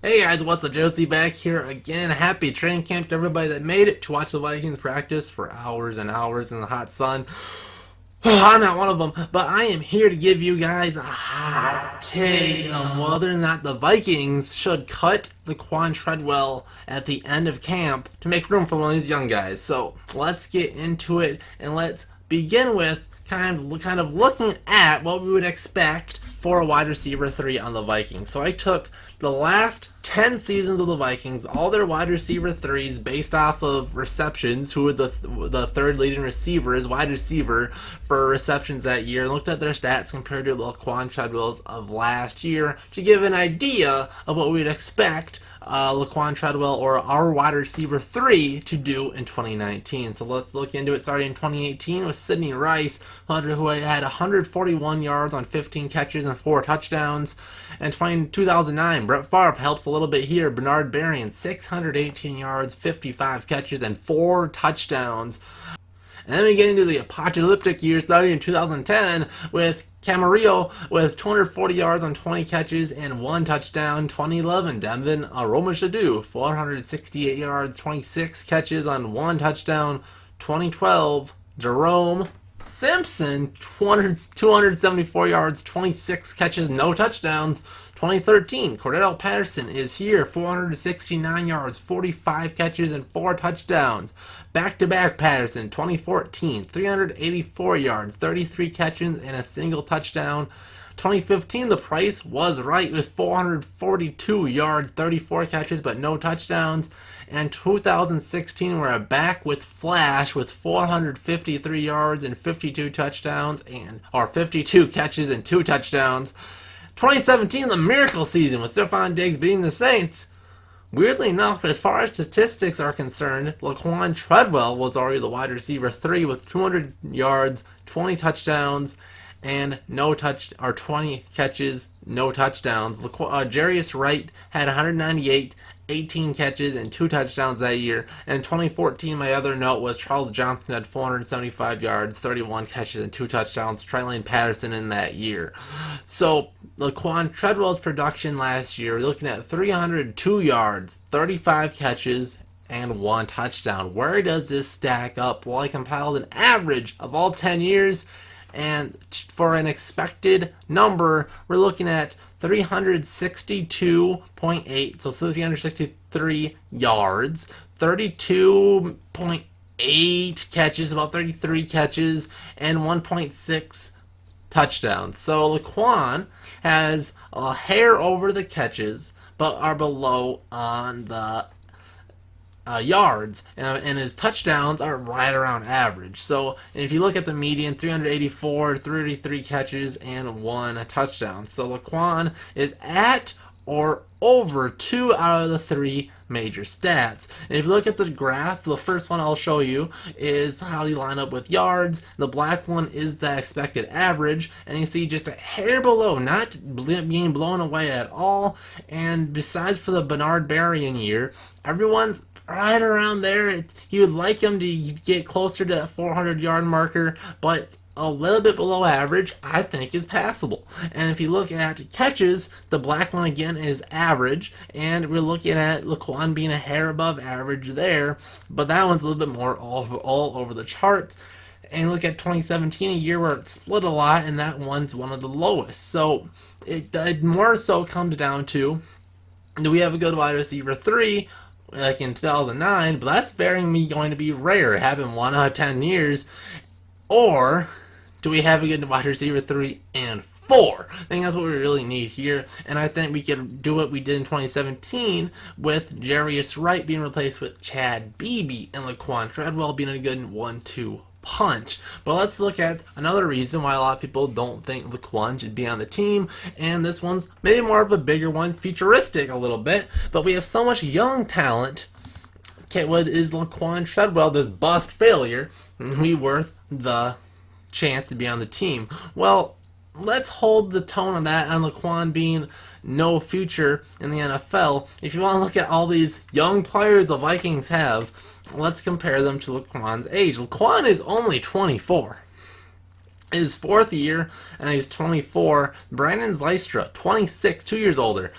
Hey guys, what's up? Josie back here again. Happy training camp to everybody that made it to watch the Vikings practice for hours and hours in the hot sun. I'm not one of them, but I am here to give you guys a hot take on whether or not the Vikings should cut Laquon Treadwell at the end of camp to make room for one of these young guys. So let's get into it and let's begin with kind of looking at what we would expect for a wide receiver 3 on the Vikings. So I took the last 10 seasons of the Vikings, all their wide receiver 3s based off of receptions, who were the third leading receivers, wide receiver for receptions that year, and looked at their stats compared to Laquon Treadwell's of last year to give an idea of what we'd expect Laquon Treadwell or our wide receiver 3 to do in 2019. So let's look into it. Starting in 2018 with Sidney Rice, who had 141 yards on 15 catches and 4 touchdowns. And 2009, Brett Favre helps a little bit here. Bernard Berrian, 618 yards, 55 catches, and 4 touchdowns. And then we get into the apocalyptic year starting in 2010 with Camarillo with 240 yards on 20 catches and 1 touchdown. 2011, Devin Aromashadu, 468 yards, 26 catches on 1 touchdown. 2012, Jerome Simpson, 274 yards, 26 catches, no touchdowns. 2013, Cordell Patterson is here, 469 yards, 45 catches, and 4 touchdowns. Back-to-back Patterson, 2014, 384 yards, 33 catches, and a single touchdown. 2015, the price was right with 442 yards, 34 catches, but no touchdowns. And 2016, we're back with Flash with 453 yards and 52 touchdowns, or 52 catches and 2 touchdowns. 2017, the miracle season with Stefon Diggs beating the Saints. Weirdly enough, as far as statistics are concerned, Laquon Treadwell was already the wide receiver 3 with 200 yards, 20 touchdowns, and 20 catches, no touchdowns. Jarius Wright had 198, 18 catches, and 2 touchdowns that year. And in 2014, my other note was Charles Johnson had 475 yards, 31 catches, and 2 touchdowns, trailing Patterson in that year. So Laquon Treadwell's production last year, we're looking at 302 yards, 35 catches, and 1 touchdown. Where does this stack up? Well, I compiled an average of all 10 years, and for an expected number, we're looking at 362.8, so 363 yards, 32.8 catches, about 33 catches, and 1.6 touchdowns. So Laquon has a hair over the catches, but are below on the yards, and his touchdowns are right around average. So if you look at the median, 384, 383 catches, and 1 touchdown. So Laquon is at or over 2 out of the 3 major stats. And if you look at the graph, the first one I'll show you is how they line up with yards. The black one is the expected average, and you see just a hair below, not being blown away at all. And besides for the Bernard Berrian year, everyone's right around there. You would like him to get closer to that 400-yard marker, but a little bit below average, I think, is passable. And if you look at catches, the black one again is average, and we're looking at Laquon being a hair above average there, but that one's a little bit more all over the charts. And look at 2017, a year where it split a lot, and that one's one of the lowest. So it more so comes down to, do we have a good wide receiver 3? Like in 2009, but that's going to be rare. It happened 1 out of 10 years. Or do we have a good wide receiver 3 and 4? I think that's what we really need here, and I think we could do what we did in 2017 with Jarius Wright being replaced with Chad Beebe and Laquon Treadwell being a good 1-2 punch. But let's look at another reason why a lot of people don't think Laquon should be on the team, and this one's maybe more of a bigger one, futuristic a little bit, but we have so much young talent. Okay, what is Laquon Treadwell, this bust failure, we worth the chance to be on the team? Well, let's hold the tone of that on Laquon being no future in the NFL. If you want to look at all these young players the Vikings have, let's compare them to Laquon's age. Laquon is only 24. His 4th year, and he's 24. Brandon Zylstra, 26, 2 years older.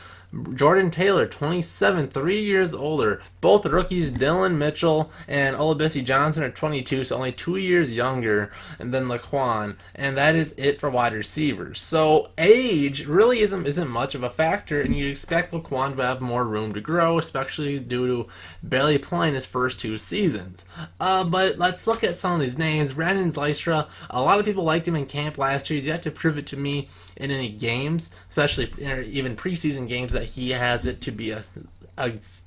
Jordan Taylor, 27, 3 years older. Both rookies, Dylan Mitchell and Olabisi Johnson, are 22, so only 2 years younger than Laquon. And that is it for wide receivers. So age really isn't much of a factor, and you expect Laquon to have more room to grow, especially due to barely playing his first 2 seasons. But let's look at some of these names. Brandon Zylstra, a lot of people liked him in camp last year. He's yet to prove it to me in any games, especially even preseason games, that he has it to be a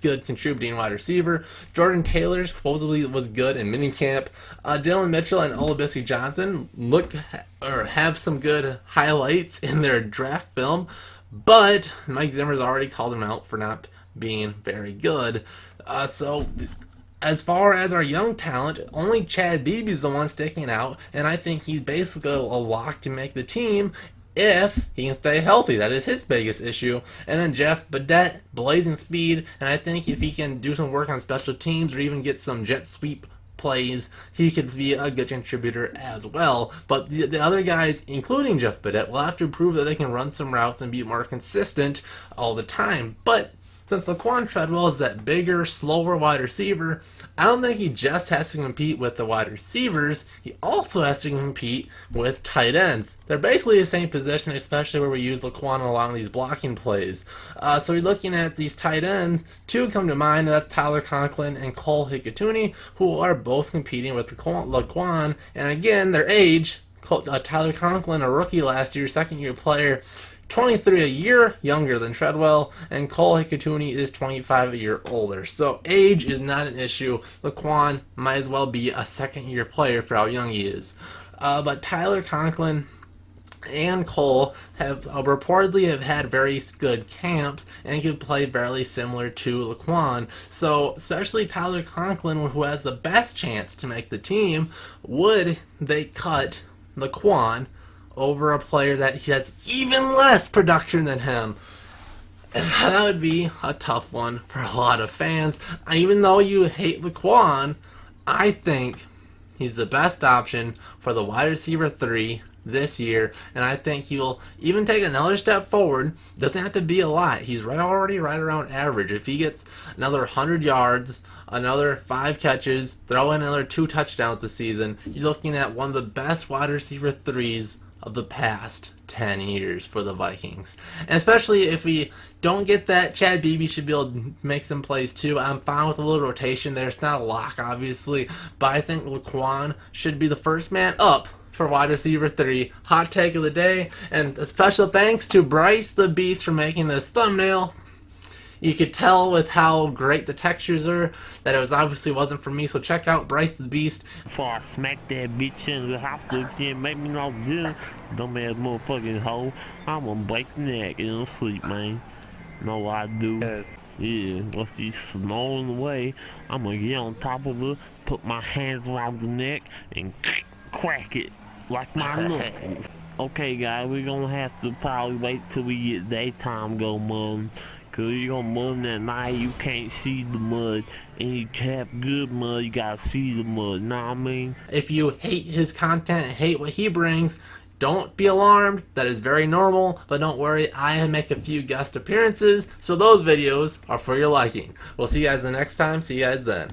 good contributing wide receiver. Jordan Taylor supposedly was good in minicamp. Dylan Mitchell and Olabisi Johnson looked or have some good highlights in their draft film, but Mike Zimmer's already called him out for not being very good. So as far as our young talent, only Chad Beebe's the one sticking out, and I think he's basically a lock to make the team if he can stay healthy. That is his biggest issue. And then Jeff Badet, blazing speed, and I think if he can do some work on special teams or even get some jet sweep plays, he could be a good contributor as well. But the other guys, including Jeff Badet, will have to prove that they can run some routes and be more consistent all the time. But since Laquon Treadwell is that bigger, slower wide receiver, I don't think he just has to compete with the wide receivers. He also has to compete with tight ends. They're basically the same position, especially where we use Laquon along these blocking plays. So we're looking at these tight ends. Two come to mind, and that's Tyler Conklin and Cole Hikatuni, who are both competing with Laquon. And again, their age, Tyler Conklin, a rookie last year, second-year player, 23, a year younger than Treadwell, and Cole Hikatuni is 25, a year older. So age is not an issue. Laquon might as well be a second-year player for how young he is. But Tyler Conklin and Cole have reportedly have had very good camps and can play fairly similar to Laquon. So especially Tyler Conklin, who has the best chance to make the team, would they cut Laquon over a player that has even less production than him? That would be a tough one for a lot of fans. Even though you hate Laquon, I think he's the best option for the wide receiver 3 this year, and I think he will even take another step forward. Doesn't have to be a lot. He's already right around average. If he gets another 100 yards, another 5 catches, throw in another 2 touchdowns this season, you're looking at one of the best wide receiver 3s of the past 10 years for the Vikings. And especially if we don't get that, Chad Beebe should be able to make some plays too. I'm fine with a little rotation there. It's not a lock, obviously, but I think Laquon should be the first man up for wide receiver 3. Hot take of the day, and a special thanks to Bryce the Beast for making this thumbnail. You could tell with how great the textures are that it obviously wasn't for me, so check out Bryce the Beast. Before I smack that bitch in the hospital, she didn't make me no good. Dumbass motherfucking hoe. I'm gonna break the neck in sleep, man. Know what I do? Yes. Yeah, once she's snoring away, I'm gonna get on top of her, put my hands around the neck, and crack it like my knuckles. Okay, guys, we're gonna have to probably wait till we get daytime go mud. Cause you're gonna mud at night, you can't see the mud. And you have good mud, you gotta see the mud, know what I mean? If you hate his content, hate what he brings, don't be alarmed. That is very normal, but don't worry, I make a few guest appearances, so those videos are for your liking. We'll see you guys the next time. See you guys then.